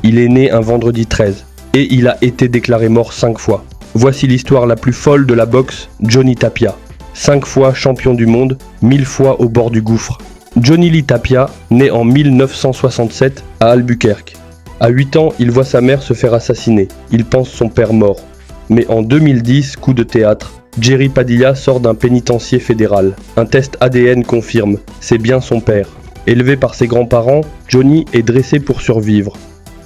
Il est né un vendredi 13 et il a été déclaré mort 5 fois. Voici l'histoire la plus folle de la boxe, Johnny Tapia. 5 fois champion du monde, 1000 fois au bord du gouffre. Johnny Lee Tapia, né en 1967 à Albuquerque. À 8 ans, il voit sa mère se faire assassiner. Il pense son père mort. Mais en 2010, coup de théâtre, Jerry Padilla sort d'un pénitencier fédéral. Un test ADN confirme, c'est bien son père. Élevé par ses grands-parents, Johnny est dressé pour survivre.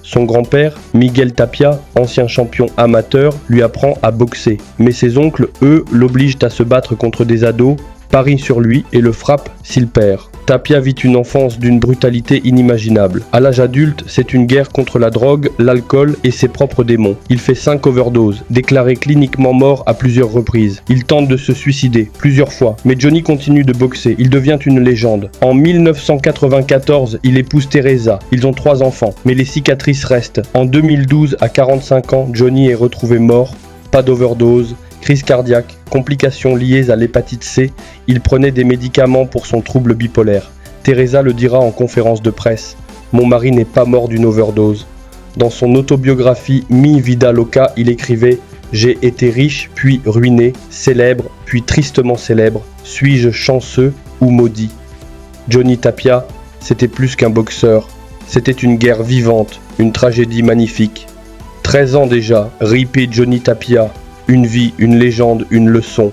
Son grand-père, Miguel Tapia, ancien champion amateur, lui apprend à boxer. Mais ses oncles, eux, l'obligent à se battre contre des ados, parient sur lui et le frappent s'il perd. Tapia vit une enfance d'une brutalité inimaginable. À l'âge adulte, c'est une guerre contre la drogue, l'alcool et ses propres démons. Il fait 5 overdoses, déclaré cliniquement mort à plusieurs reprises. Il tente de se suicider plusieurs fois, mais Johnny continue de boxer. Il devient une légende. En 1994, il épouse Teresa. Ils ont 3 enfants, mais les cicatrices restent. En 2012, à 45 ans, Johnny est retrouvé mort. Pas d'overdose. Crise cardiaque, complications liées à l'hépatite C, il prenait des médicaments pour son trouble bipolaire. Teresa le dira en conférence de presse, « Mon mari n'est pas mort d'une overdose ». Dans son autobiographie Mi Vida Loca, il écrivait « J'ai été riche, puis ruiné, célèbre, puis tristement célèbre. Suis-je chanceux ou maudit ?» Johnny Tapia, c'était plus qu'un boxeur. C'était une guerre vivante, une tragédie magnifique. 13 ans déjà, ripé Johnny Tapia. Une vie, une légende, une leçon.